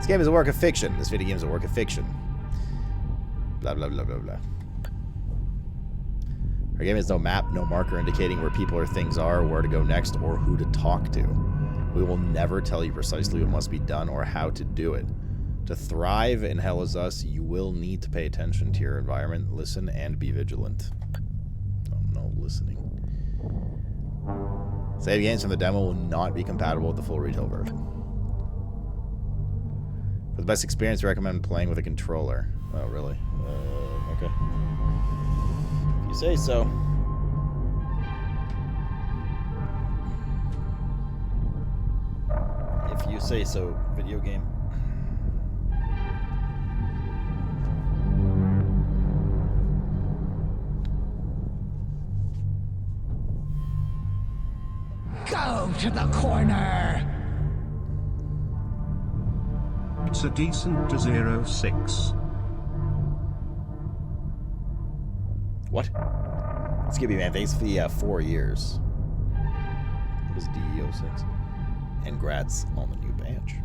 This game is a work of fiction. This video game is a work of fiction. Blah, blah, blah, blah, blah. Our game has no map, no marker indicating where people or things are, where to go next, or who to talk to. We will never tell you precisely what must be done or how to do it. To thrive in Hell Is Us, you will need to pay attention to your environment, listen, and be vigilant. Oh no, listening. Save games from the demo will not be compatible with the full retail version. For the best experience, I recommend playing with a controller. Oh, really? Okay. If you say so. If you say so, video game. Go to the corner! It's a decent to 06. What? Skippy man, thanks for the 4 years. What is DE06? And grats on the new badge.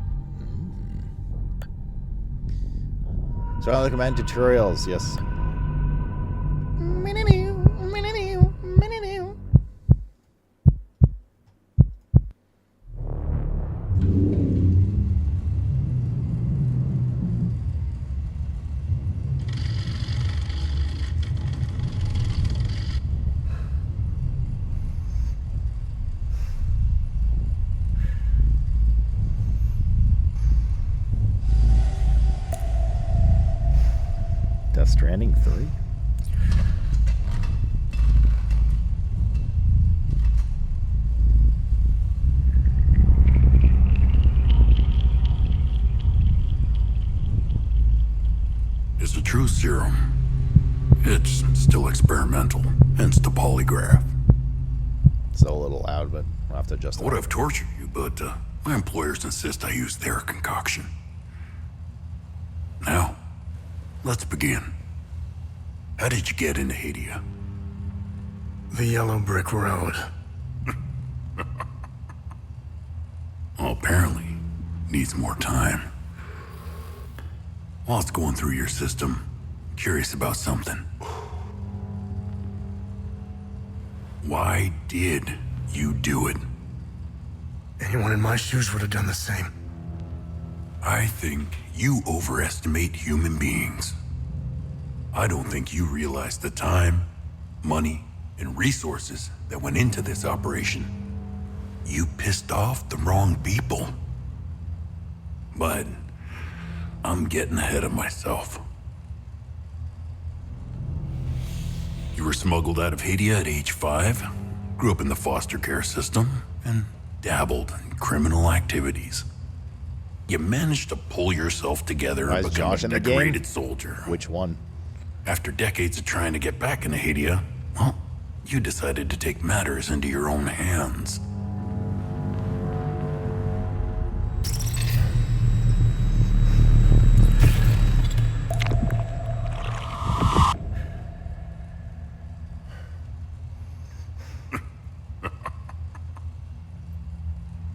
So I recommend tutorials, yes. Death Stranding 3? It's a true serum. It's still experimental, hence the polygraph. Still a little loud, but I'll have to adjust I would have tortured you, but my employers insist I use their concoction. Now, let's begin. How did you get into Hadia? The yellow brick road. Well, apparently, needs more time. While it's going through your system, curious about something. Why did you do it? Anyone in my shoes would have done the same. I think you overestimate human beings. I don't think you realize the time, money, and resources that went into this operation. You pissed off the wrong people. But I'm getting ahead of myself. You were smuggled out of Hadia at age 5, grew up in the foster care system, and dabbled in criminal activities. You managed to pull yourself together and become a decorated soldier. Which one? After decades of trying to get back into Hadia, well, you decided to take matters into your own hands.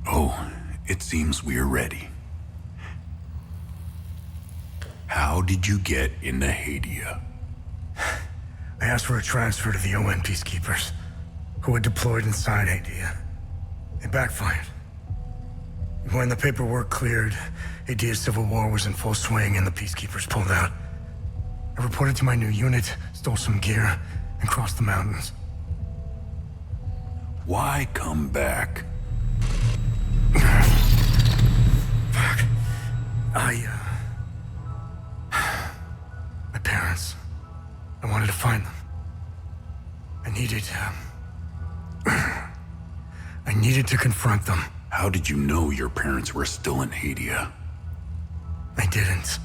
Oh, it seems we're ready. How did you get into Hadia? I asked for a transfer to the UN peacekeepers, who had deployed inside Hadia. It backfired. When the paperwork cleared, Hadia's civil war was in full swing and the peacekeepers pulled out. I reported to my new unit, stole some gear, and crossed the mountains. Why come back? Fuck. My parents. I wanted to find them. I needed to confront them. How did you know your parents were still in Hadia? I didn't.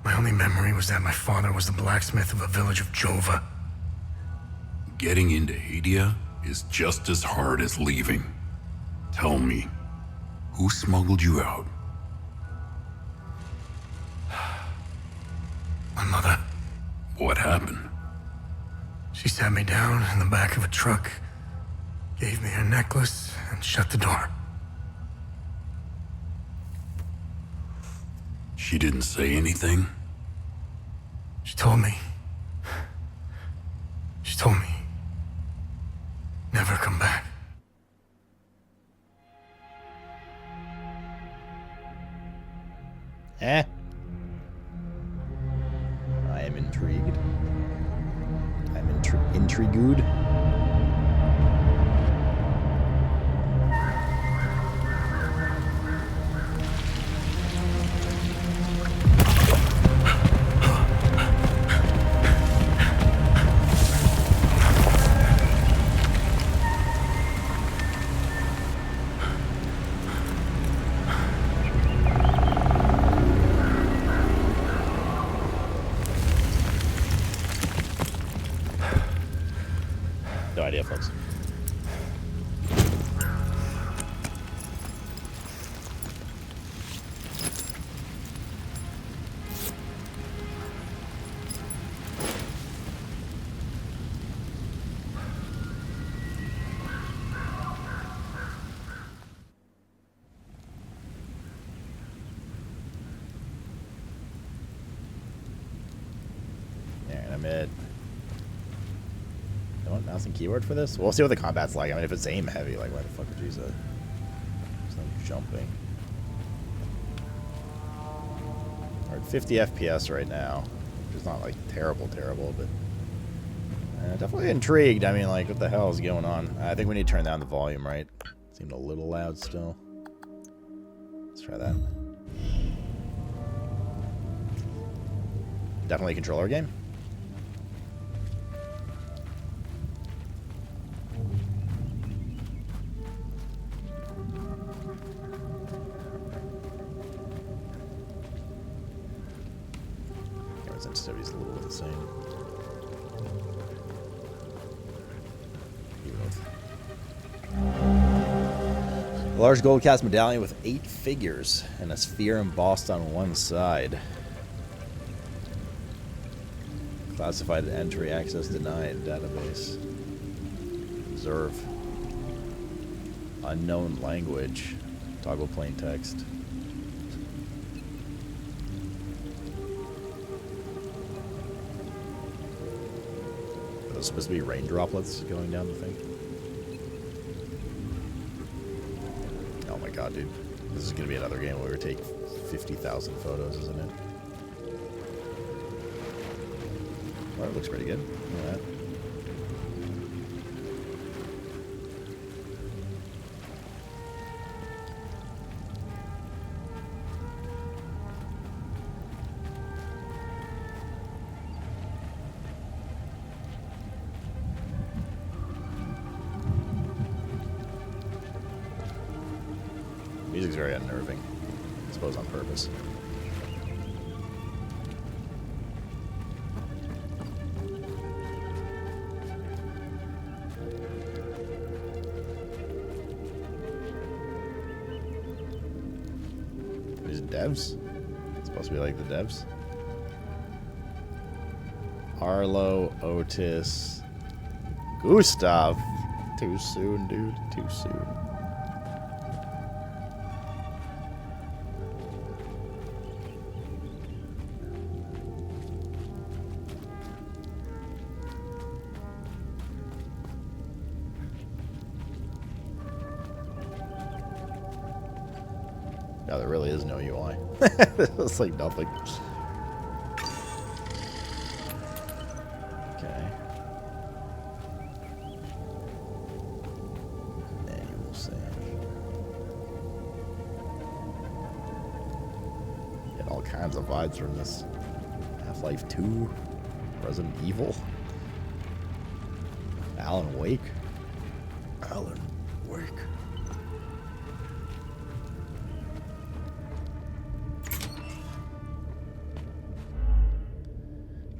My only memory was that my father was the blacksmith of a village of Jova. Getting into Hadia is just as hard as leaving. Tell me, who smuggled you out? My mother. What happened? She sat me down in the back of a truck, gave me a necklace, and shut the door. She didn't say anything? She told me. She told me. Never come back. Eh? I am intrigued. I'm intrigued. No idea, folks. Alright, I'm at... Mouse and keyboard for this? We'll see what the combat's like. I mean, if it's aim heavy, like, why the fuck would you use it? There's no jumping. We're at 50 FPS right now, which is not, like, terrible, but definitely intrigued. I mean, like, what the hell is going on? I think we need to turn down the volume, right? Seemed a little loud still. Let's try that. Definitely a controller game. Sensitivity's a little insane. A large gold cast medallion with 8 figures and a sphere embossed on one side. Classified entry access denied. Database. Observe. Unknown language. Toggle plain text. Are those supposed to be rain droplets going down the thing? Oh my god, dude. This is going to be another game where we take 50,000 photos, isn't it? Well, it looks pretty good. Look at that. Music's very unnerving. I suppose on purpose. These devs? It's supposed to be like the devs. Arlo, Otis, Gustav. Too soon, dude. Too soon. No, there really is no UI. It's like nothing. Okay. Manual save. Get all kinds of vibes from this. Half-Life 2, Resident Evil, Alan Wake. Alan Wake.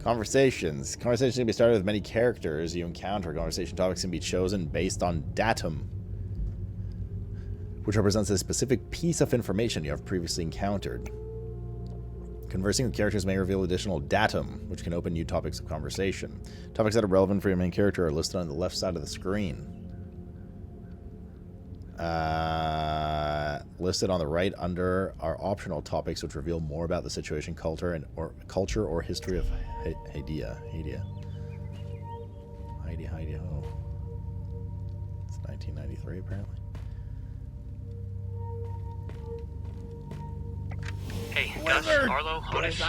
Conversations. Conversations can be started with many characters you encounter. Conversation topics can be chosen based on datum, which represents a specific piece of information you have previously encountered. Conversing with characters may reveal additional datum, which can open new topics of conversation. Topics that are relevant for your main character are listed on the left side of the screen. listed on the right under our optional topics, which reveal more about the situation, culture, or history of Hadia. Heidi ho. It's 1993 apparently. Hey, Gus, Arlo, Otis,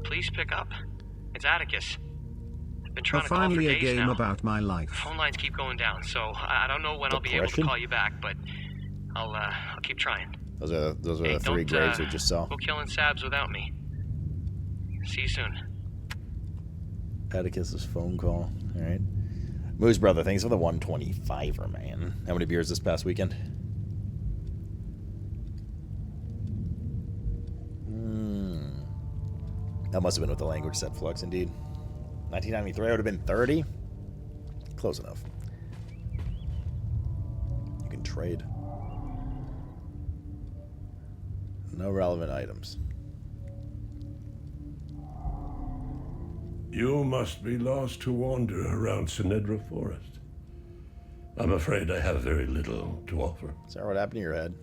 please pick up. It's Atticus. I've been trying to call for Finally a days game now. about my life. Phone lines keep going down, so I don't know when I'll be able to call you back, but I'll keep trying. Those are Hey, the three graves we just saw. Go killing Sabs without me. See you soon. Atticus's phone call. All right. Moose brother, thanks for the 125er, man. How many beers this past weekend? That must have been with the language set flux, indeed. 1993 would have been 30. Close enough. You can trade. No relevant items. You must be lost to wander around Sinedra Forest. I'm afraid I have very little to offer. Sorry, what happened to your head?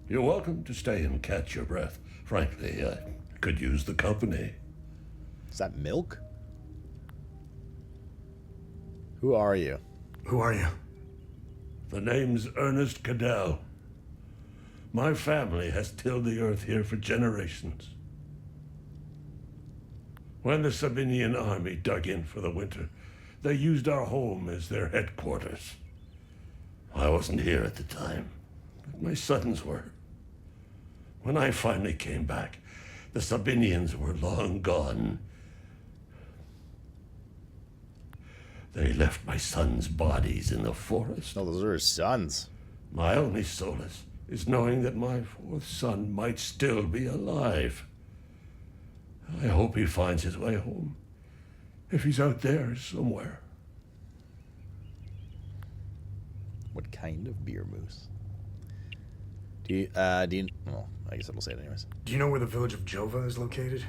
You're welcome to stay and catch your breath. Frankly, I could use the company. Is that milk? Who are you? Who are you? The name's Ernest Cadell. My family has tilled the earth here for generations. When the Sabinian army dug in for the winter, they used our home as their headquarters. I wasn't here at the time, but my sons were. When I finally came back, the Sabinians were long gone. They left my sons' bodies in the forest. No, those are his sons. My only solace is knowing that my fourth son might still be alive. I hope he finds his way home, if he's out there somewhere. What kind of beer, Moose? Do you, well, I guess I'll say it anyways. Do you know where the village of Jova is located?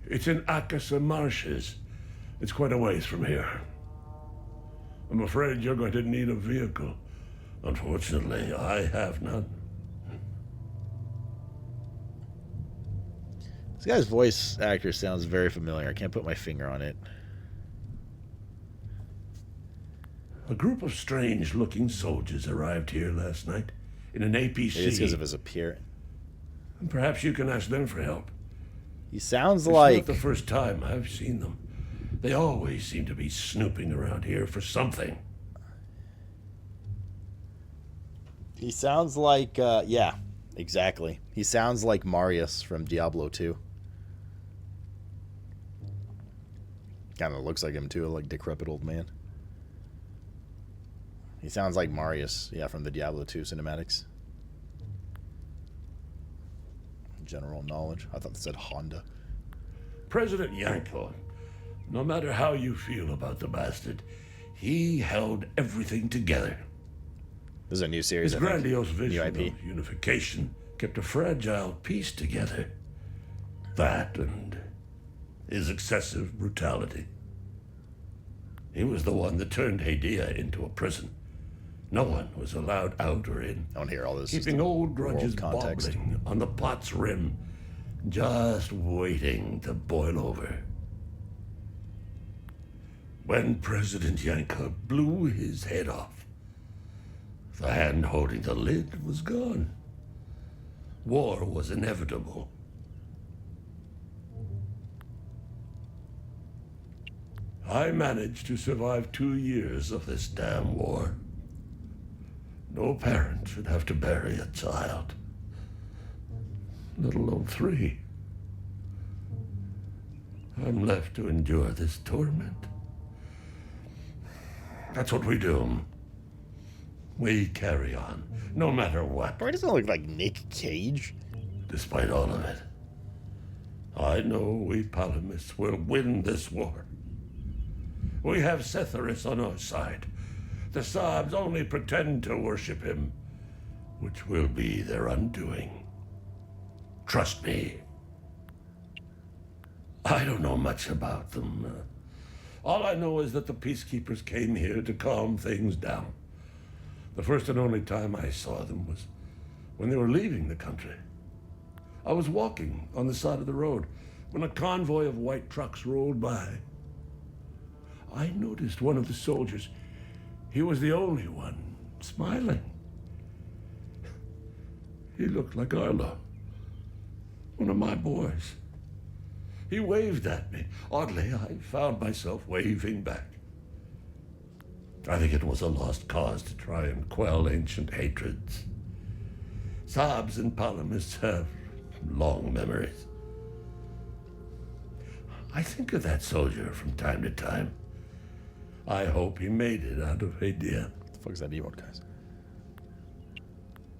It's in Akasa Marshes. It's quite a ways from here. I'm afraid you're going to need a vehicle. Unfortunately, I have none. This guy's voice actor sounds very familiar. I can't put my finger on it. A group of strange-looking soldiers arrived here last night in an APC. Maybe it's because of his appearance. Perhaps you can ask them for help. He sounds It's like... not the first time I've seen them. They always seem to be snooping around here for something. He sounds like, yeah, exactly. He sounds like Marius from Diablo 2. Kind of looks like him too, like decrepit old man. He sounds like Marius, yeah, from the Diablo 2 cinematics. General knowledge. I thought it said Honda. President Yanko, no matter how you feel about the bastard, he held everything together. This is a new series, His I think. grandiose vision New IP. of unification kept a fragile peace together. That and his excessive brutality. He was the one that turned Hadia into a prison. No one was allowed out or in. I don't hear all this. Keeping old grudges world context. bobbling on the pot's rim, just waiting to boil over. When President Yanko blew his head off, the hand holding the lid was gone. War was inevitable. I managed to survive 2 years of this damn war. No parent should have to bury a child, let alone 3. I'm left to endure this torment. That's what we do. We carry on, no matter what. Why doesn't it look like Nick Cage? Despite all of it, I know we Palamists will win this war. We have Setharis on our side. The Sabs only pretend to worship him, which will be their undoing. Trust me. I don't know much about them. All I know is that the peacekeepers came here to calm things down. The first and only time I saw them was when they were leaving the country. I was walking on the side of the road when a convoy of white trucks rolled by. I noticed one of the soldiers. He was the only one smiling. He looked like Arlo, one of my boys. He waved at me. Oddly, I found myself waving back. I think it was a lost cause to try and quell ancient hatreds. Saabs and Palamists have long memories. I think of that soldier from time to time. I hope he made it out of Hadia. What the fuck is that emote, guys?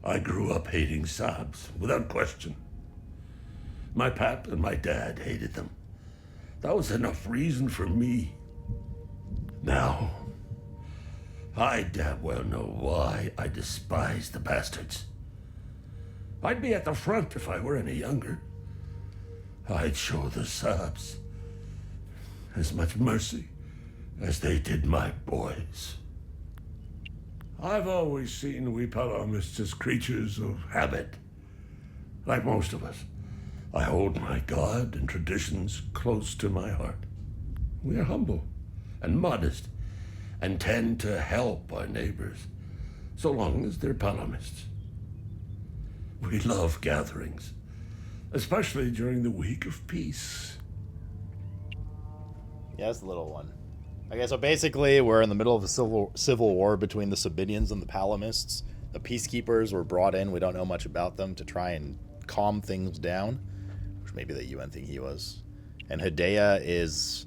I grew up hating Saabs, without question. My pap and my dad hated them. That was enough reason for me. Now, I damn well know why I despise the bastards. I'd be at the front if I were any younger. I'd show the Saabs as much mercy as they did my boys. I've always seen we Palamists as creatures of habit. Like most of us, I hold my God and traditions close to my heart. We are humble and modest and tend to help our neighbors, so long as they're Palamists. We love gatherings, especially during the week of peace. Yeah, that's the little one. Okay, so basically we're in the middle of a civil war between the Sabidians and the Palamists. The peacekeepers were brought in. We don't know much about them to try and calm things down, which maybe the UN thing he was. And Hedaya is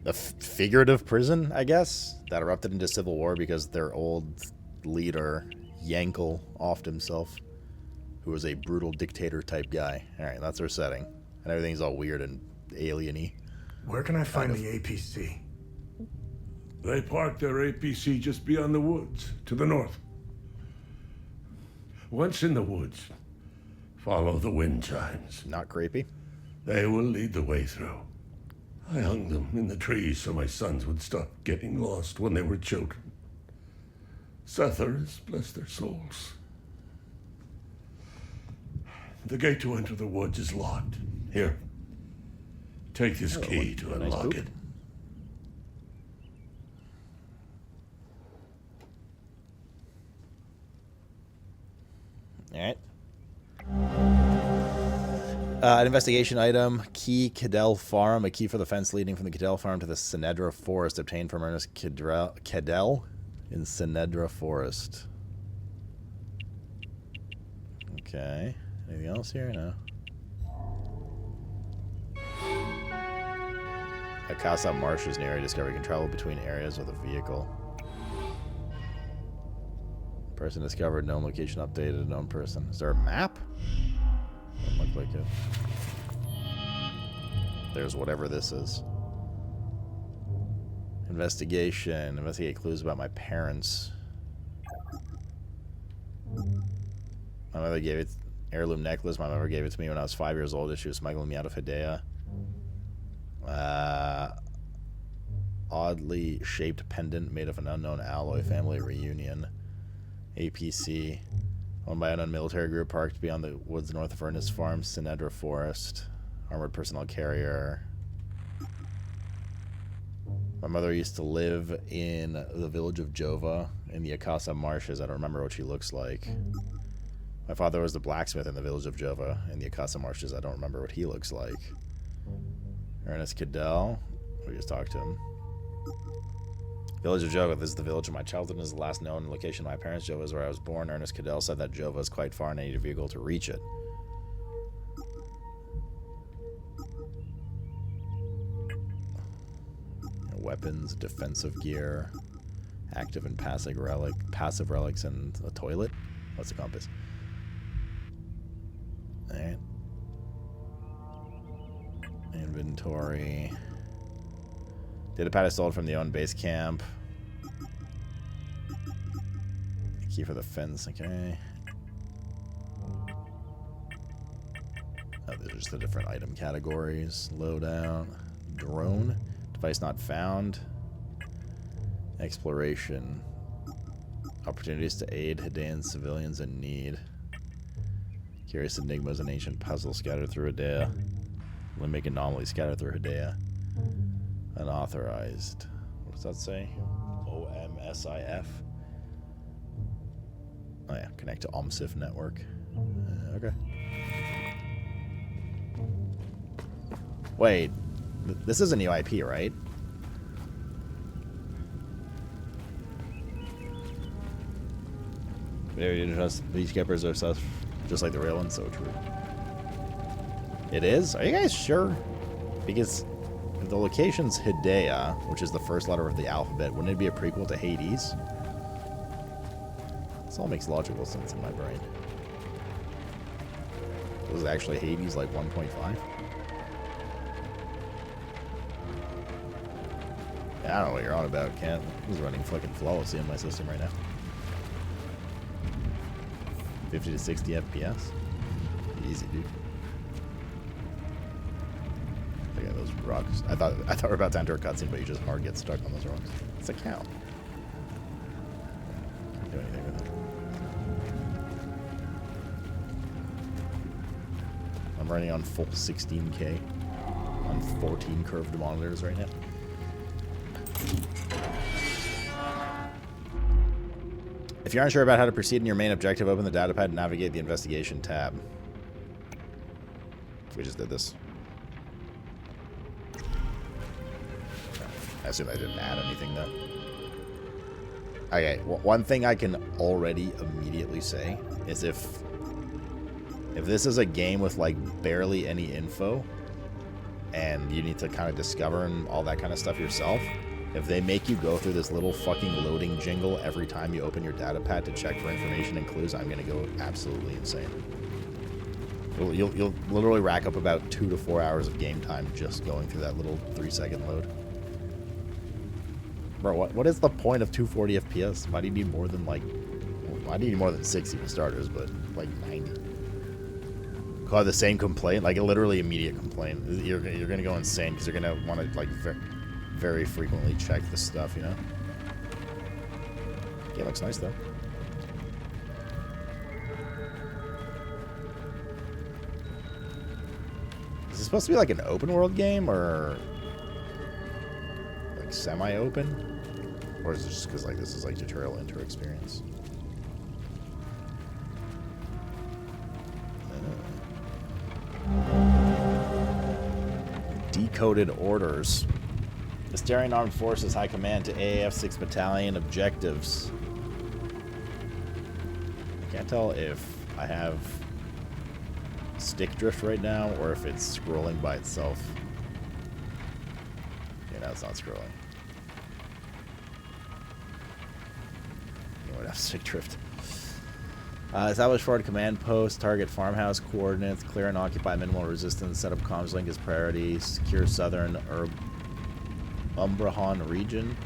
a figurative prison, I guess, that erupted into civil war because their old leader, Yankel, offed himself, who was a brutal dictator type guy. All right, that's our setting. And everything's all weird and alien-y. Where can I find the APC? They parked their APC just beyond the woods, to the north. Once in the woods, follow the wind chimes. Not creepy. They will lead the way through. I hung them in the trees so my sons would stop getting lost when they were children. Setharus, bless their souls. The gate to enter the woods is locked. Here, take this key to unlock it. Alright. An investigation item. Key Cadell Farm. A key for the fence leading from the Cadell Farm to the Sinedra Forest. Obtained from Ernest Cadell in Sinedra Forest. Okay. Anything else here? No. Akasa Marsh is near. Discovery can travel between areas with a vehicle. Person discovered. Known location updated. Known person. Is there a map? Doesn't look like it. There's whatever this is. Investigation. Investigate clues about my parents. My mother gave it. Heirloom necklace. My mother gave it to me when I was 5 years old. She was smuggling me out of Hedaya. Oddly shaped pendant made of an unknown alloy. Family reunion. APC. Owned by an unknown military group parked beyond the woods north of Ernest Farm, Sinedra Forest. Armored personnel carrier. My mother used to live in the village of Jova in the Akasa Marshes. I don't remember what she looks like. My father was the blacksmith in the village of Jova in the Akasa Marshes. I don't remember what he looks like. Ernest Cadell. We just talked to him. Village of Jova. This is the village of my childhood and is the last known location of my parents. Jova is where I was born. Ernest Cadell said that Jova is quite far and I need a vehicle to reach it. Weapons, defensive gear, active and passive relics, and a toilet. What's the compass? Alright. Inventory. Data pad I stole from the own base camp. Key for the fence, okay. Oh, these are just the different item categories. Loadout. Drone. Device not found. Exploration. Opportunities to aid Hadean civilians in need. Curious enigmas and ancient puzzles scattered through Hedea. Limbic anomalies scattered through Hedea. Unauthorized. What does that say? OMSIF? Oh yeah, connect to OMSIF network. Okay. Wait, this is a new IP, right? These skippers are stuff just like the real ones, so true. It is? Are you guys sure? Because if the location's Hedea, which is the first letter of the alphabet, wouldn't it be a prequel to Hades? This all makes logical sense in my brain. Was it actually Hades like 1.5? Yeah, I don't know what you're on about, Kent. This is running fucking flawlessly in my system right now. 50 to 60 FPS. Easy, dude. Look at those rocks. I thought we were about to enter a cutscene, but you just hard get stuck on those rocks. It's a cow. Can't do anything with it. I'm running on full 16K on 14 curved monitors right now. If you aren't sure about how to proceed in your main objective, open the datapad and navigate the investigation tab. We just did this. I assume I didn't add anything though. Okay, one thing I can already immediately say is if this is a game with like barely any info and you need to kind of discover and all that kind of stuff yourself, if they make you go through this little fucking loading jingle every time you open your datapad to check for information and clues, I'm gonna go absolutely insane. You'll literally rack up about 2 to 4 hours of game time just going through that little 3-second load. Bro, what is the point of 240 FPS? Why do you need more than like... Why do you need more than 60 for starters, but like 90? Call it the same complaint, like a literally immediate complaint. You're gonna go insane because you're gonna want to like very frequently check the stuff, you know? Yeah, looks nice though. Is it supposed to be like an open world game or like semi-open? Or is it just because like this is like tutorial intro experience? Decoded orders. Astarian Armed Forces High Command to AAF 6 Battalion objectives. I can't tell if I have stick drift right now or if it's scrolling by itself. Yeah, no, it's not scrolling. You would have stick drift. Establish forward command post, target farmhouse coordinates, clear and occupy minimal resistance, set up comms link as priority, secure southern Umbrahan region,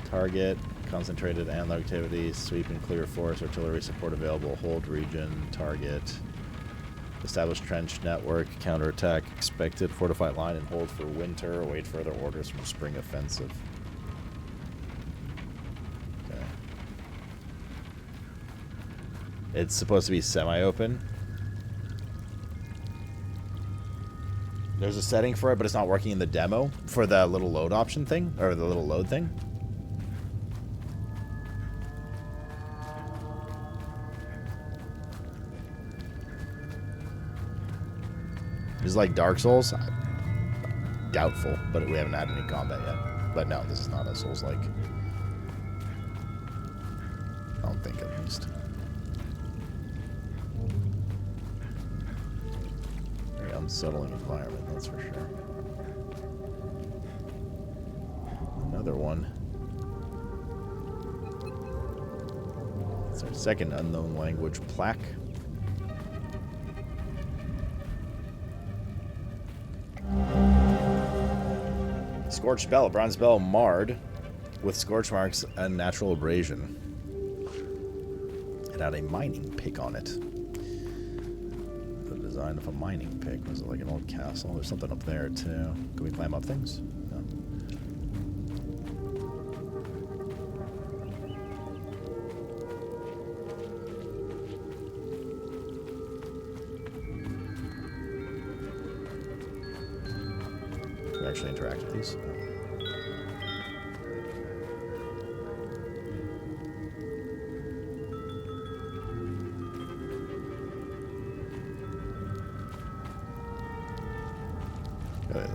target, concentrated analog activities, sweep and clear force, artillery support available, hold region, target, establish trench network, counterattack, expected, fortified line and hold for winter, await further orders from spring offensive. Okay. It's supposed to be semi-open. There's a setting for it, but it's not working in the demo for the little load option thing, or the little load thing. Is like Dark Souls? Doubtful, but we haven't had any combat yet. But no, this is not a Souls-like. I don't think, at least. Very unsettling environment, that's for sure. Another one. It's our second unknown language plaque. Scorched bell, a bronze bell marred with scorch marks and natural abrasion. It had a mining pick on it. The design of a mining pick. Was it like an old castle? There's something up there too. Can we climb up things? No. actually interact with these.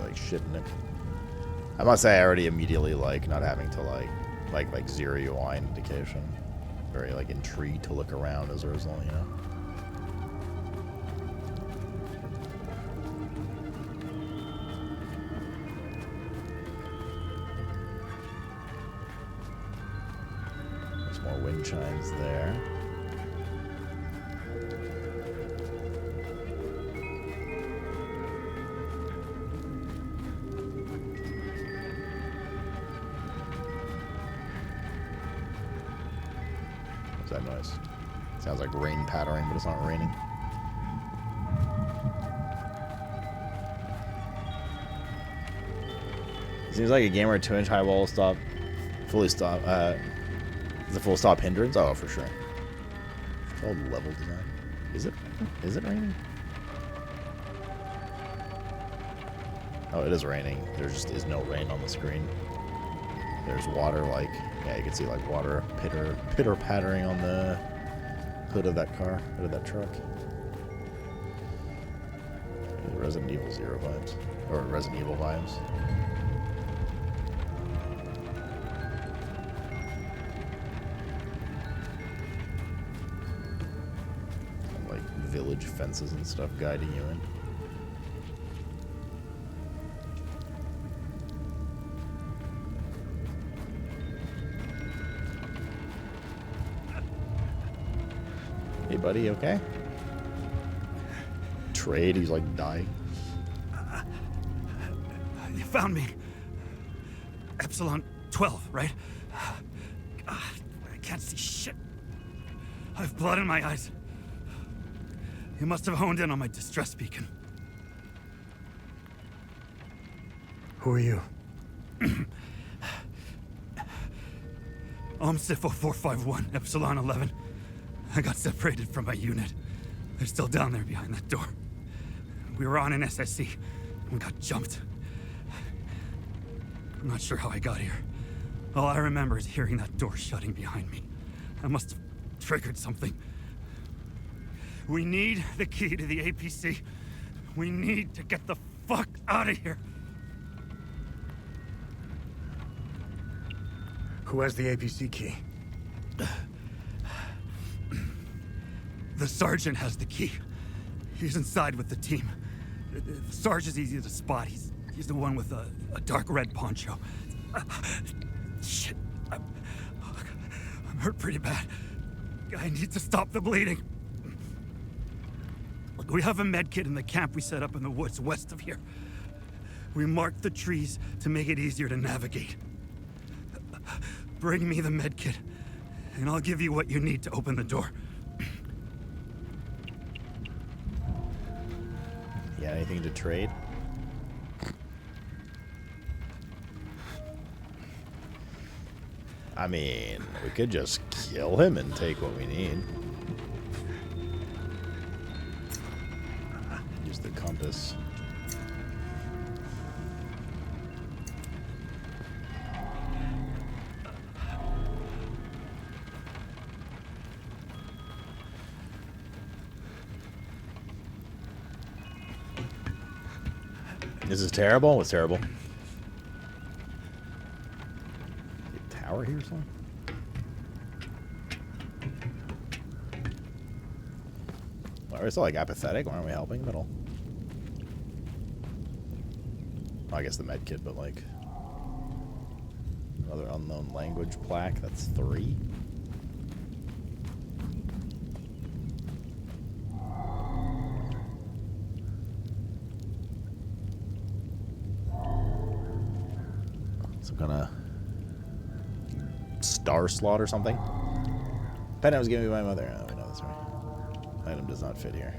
Like shit in it. I must say I already immediately like not having to like zero UI indication. Very like intrigued to look around as a result, you know. There's more wind chimes there. That noise. Sounds like rain pattering, but it's not raining. Seems like a game where a 2-inch high wall will stop, fully stop. Is a full stop hindrance? Oh, for sure. It's called level design. Is it? Is it raining? Oh, it is raining. There just is no rain on the screen. There's water, like, yeah, you can see like water pitter pattering on the hood of that car, hood of that truck. Resident Evil 0 vibes, or Resident Evil vibes. Like village fences and stuff guiding you in. Hey, buddy, okay? Trade, he's like dying. You found me. Epsilon 12, right? I can't see shit. I have blood in my eyes. You must have honed in on my distress beacon. Who are you? I'm Sifo 451, Epsilon 11. I got separated from my unit. They're still down there behind that door. We were on an SSC and got jumped. I'm not sure how I got here. All I remember is hearing that door shutting behind me. I must have triggered something. We need the key to the APC. We need to get the fuck out of here. Who has the APC key? The sergeant has the key. He's inside with the team. The Sarge is easy to spot. He's the one with a dark red poncho. Shit. I'm hurt pretty bad. I need to stop the bleeding. Look, we have a med kit in the camp we set up in the woods west of here. We marked the trees to make it easier to navigate. Bring me the med kit, and I'll give you what you need to open the door. You got anything to trade? I mean, we could just kill him and take what we need. Use the compass. This is terrible? What's terrible? A tower here or something? Well, we're still like apathetic. Why aren't we helping at all? Well, I guess the med kit, but like another unknown language plaque. That's 3. Some kind of star slot or something. Pen was given me by my mother. Oh, we know that's right. Item does not fit here.